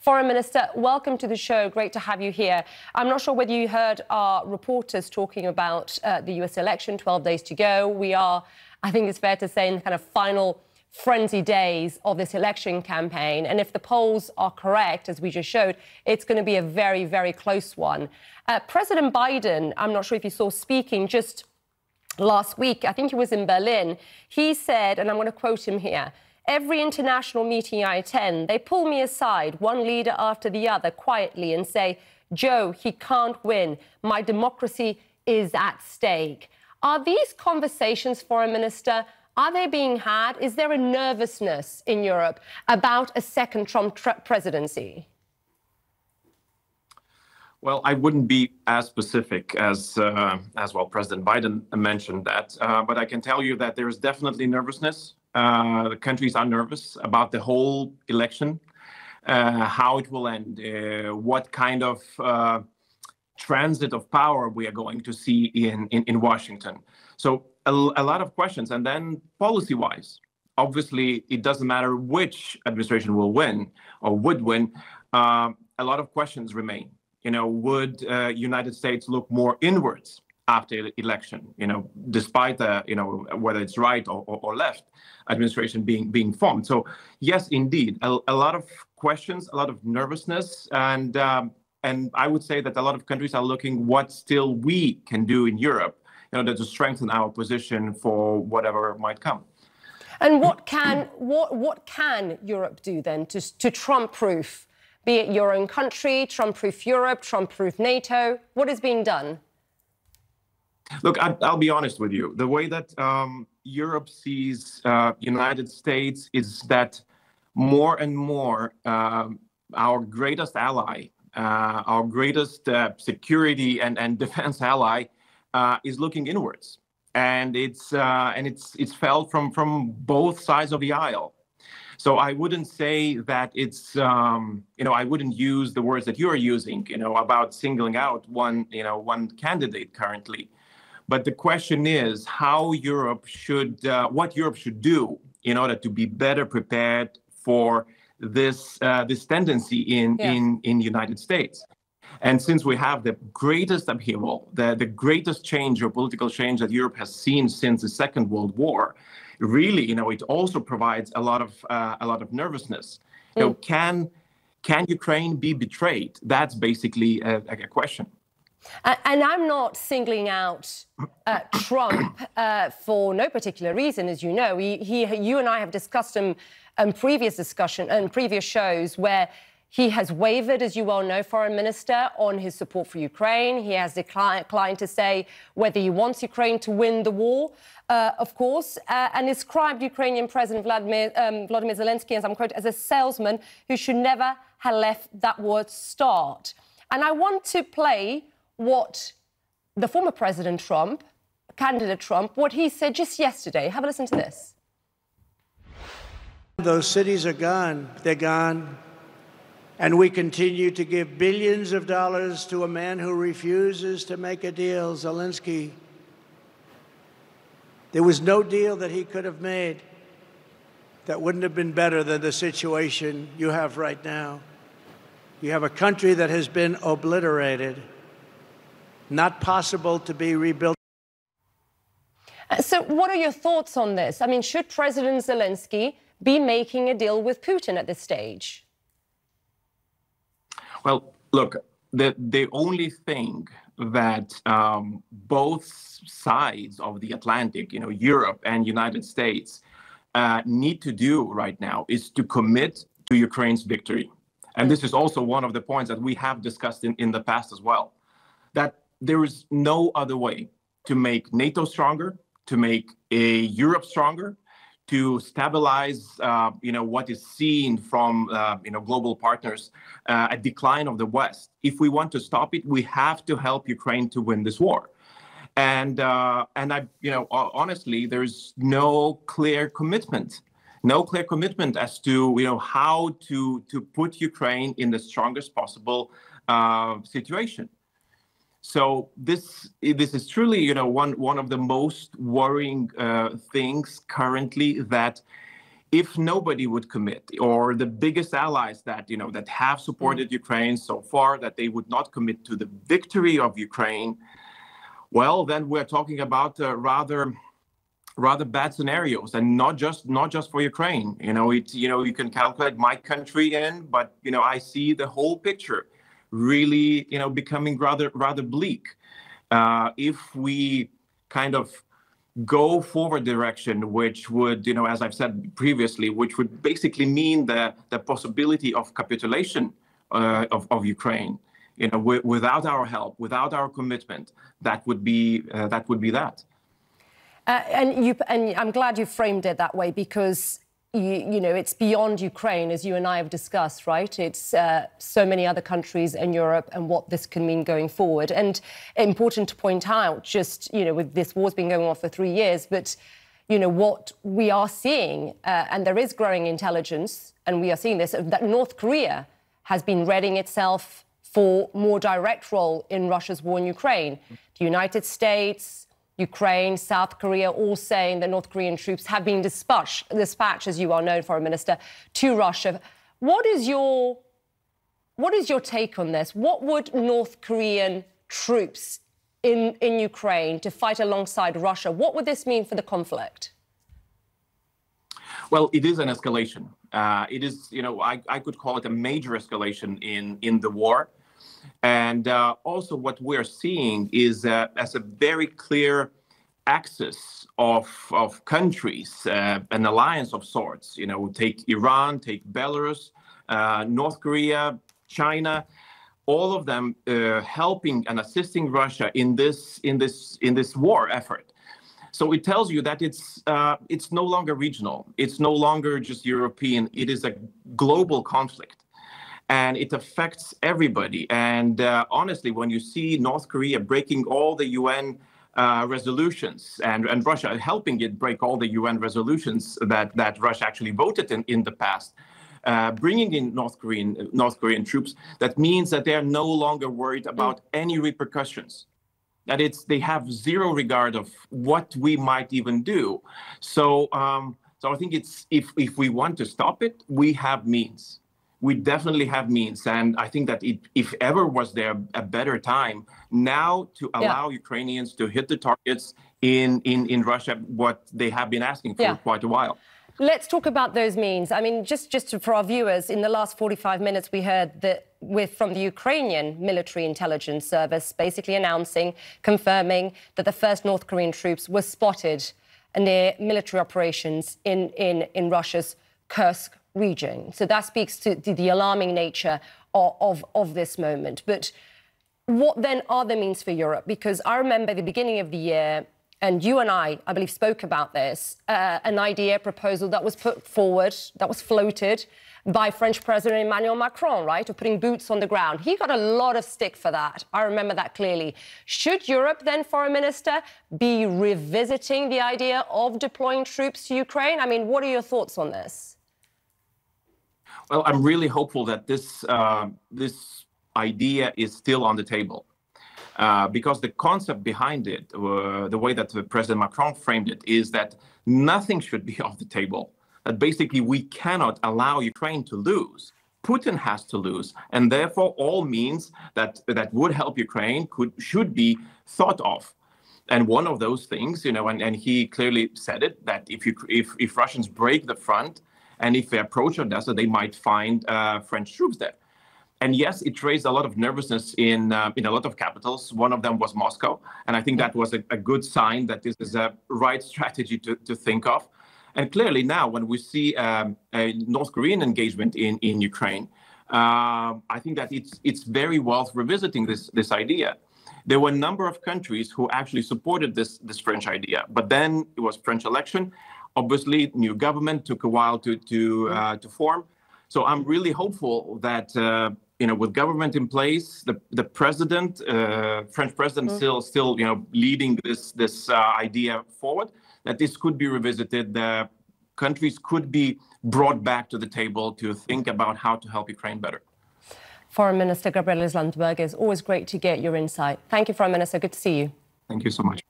Foreign Minister, welcome to the show. Great to have you here. I'm not sure whether you heard our reporters talking about the US election, 12 days to go. We are, I think it's fair to say, in the kind of final frenzy days of this election campaign. And if the polls are correct, as we just showed, it's going to be a very, very close one. President Biden, I'm not sure if you saw speaking just last week, I think he was in Berlin, he said, and I'm going to quote him here, "Every international meeting I attend, they pull me aside, one leader after the other, quietly and say, 'Joe, he can't win. My democracy is at stake.'" Are these conversations, Foreign Minister, are they being had? Is there a nervousness in Europe about a second Trump presidency? Well, I wouldn't be as specific as well. President Biden mentioned that, but I can tell you that there is definitely nervousness. The countries are nervous about the whole election, how it will end, what kind of transit of power we are going to see in Washington. So a lot of questions. And then policy-wise, obviously, it doesn't matter which administration will win or would win. A lot of questions remain. Would United States look more inwards after the election, despite the, whether it's right or left administration being formed? So yes, indeed, a lot of questions, a lot of nervousness, and I would say that a lot of countries are looking what still we can do in Europe, to strengthen our position for whatever might come. And what can Europe do then to Trump-proof, be it your own country, Trump-proof Europe, Trump-proof NATO? What is being done? Look, I'll be honest with you. The way that Europe sees United States is that more and more our greatest ally, our greatest security and defense ally is looking inwards, and it's felt from both sides of the aisle. So I wouldn't say that it's I wouldn't use the words that you're using, about singling out one candidate currently. But the question is how Europe should, what Europe should do in order to be better prepared for this tendency in the United States. And since we have the greatest upheaval, the greatest change or political change that Europe has seen since the Second World War, really, it also provides a lot of nervousness. Can Ukraine be betrayed? That's basically a question. And I'm not singling out Trump for no particular reason, as you know. You and I have discussed him in previous discussion and previous shows where he has wavered, as you well know, Foreign Minister, on his support for Ukraine. He has declined to say whether he wants Ukraine to win the war, of course, and described Ukrainian President Volodymyr Zelensky, as I'm quoting, as a salesman who should never have left that word start. And I want to play what the former President Trump, candidate Trump, what he said just yesterday. Have a listen to this. Those cities are gone. They're gone. And we continue to give billions of dollars to a man who refuses to make a deal, Zelensky. There was no deal that he could have made that wouldn't have been better than the situation you have right now. You have a country that has been obliterated, not possible to be rebuilt. So what are your thoughts on this? I mean, should President Zelensky be making a deal with Putin at this stage? Well, look, the only thing that both sides of the Atlantic, Europe and United States, need to do right now is to commit to Ukraine's victory. And this is also one of the points that we have discussed in the past as well, that there is no other way to make NATO stronger, to make Europe stronger, to stabilize, what is seen from, global partners, a decline of the West. If we want to stop it, we have to help Ukraine to win this war. And honestly, there's no clear commitment as to, how to put Ukraine in the strongest possible situation. So this is truly, one of the most worrying things currently, that if nobody would commit, or the biggest allies that, that have supported Ukraine so far, that they would not commit to the victory of Ukraine, well, then we're talking about rather bad scenarios, and not just for Ukraine. You can calculate my country in, but I see the whole picture really becoming rather bleak if we kind of go forward direction, which would, as I've said previously, which would basically mean the possibility of capitulation of Ukraine. Without our help, without our commitment, that would be that. And I'm glad you framed it that way, because it's beyond Ukraine, as you and I have discussed, right? It's so many other countries in Europe and what this can mean going forward. And important to point out, just, with this war's been going on for 3 years, but, what we are seeing, and there is growing intelligence, and we are seeing this, that North Korea has been readying itself for more direct role in Russia's war in Ukraine. The United States, Ukraine, South Korea, all saying that North Korean troops have been dispatched, as you are known, Foreign Minister, to Russia. What is your take on this? What would North Korean troops in Ukraine to fight alongside Russia, what would this mean for the conflict? Well, it is an escalation. It is, I could call it a major escalation in the war. And also what we're seeing is as a very clear axis of countries, an alliance of sorts. Take Iran, take Belarus, North Korea, China, all of them helping and assisting Russia in this war effort. So it tells you that it's no longer regional. It's no longer just European. It is a global conflict. And it affects everybody. And honestly, when you see North Korea breaking all the UN resolutions, and Russia helping it break all the UN resolutions that Russia actually voted in the past, bringing in North Korean troops, that means that they are no longer worried about any repercussions. That they have zero regard of what we might even do. So I think if we want to stop it, we have means. We definitely have means. And I think that if ever was there a better time now to allow Ukrainians to hit the targets in Russia, what they have been asking for quite a while. Let's talk about those means. I mean, just for our viewers, in the last 45 minutes, we heard that from the Ukrainian military intelligence service basically confirming that the first North Korean troops were spotted near military operations in Russia's Kursk region. So that speaks to the alarming nature of this moment. But what then are the means for Europe? Because I remember at the beginning of the year, and you and I believe, spoke about this, a proposal that was put forward, that was floated by French President Emmanuel Macron, right, of putting boots on the ground. He got a lot of stick for that. I remember that clearly. Should Europe then, Foreign Minister, be revisiting the idea of deploying troops to Ukraine? I mean, what are your thoughts on this? Well, I'm really hopeful that this idea is still on the table. Because the concept behind it, the way that President Macron framed it, is that nothing should be off the table. That basically we cannot allow Ukraine to lose. Putin has to lose. And therefore, all means that would help Ukraine should be thought of. And one of those things, and he clearly said it, that if Russians break the front and if they approach Odessa, they might find French troops there. And yes, it raised a lot of nervousness in a lot of capitals. One of them was Moscow. And I think that was a good sign that this is a right strategy to think of. And clearly now, when we see a North Korean engagement in Ukraine, I think that it's very worth revisiting this idea. There were a number of countries who actually supported this French idea. But then it was French election. Obviously, new government took a while to form. So I'm really hopeful that with government in place, the president, French president, still leading this idea forward, that this could be revisited. The countries could be brought back to the table to think about how to help Ukraine better. Foreign Minister Gabrielius Landsbergis, always great to get your insight. Thank you, Foreign Minister. Good to see you. Thank you so much.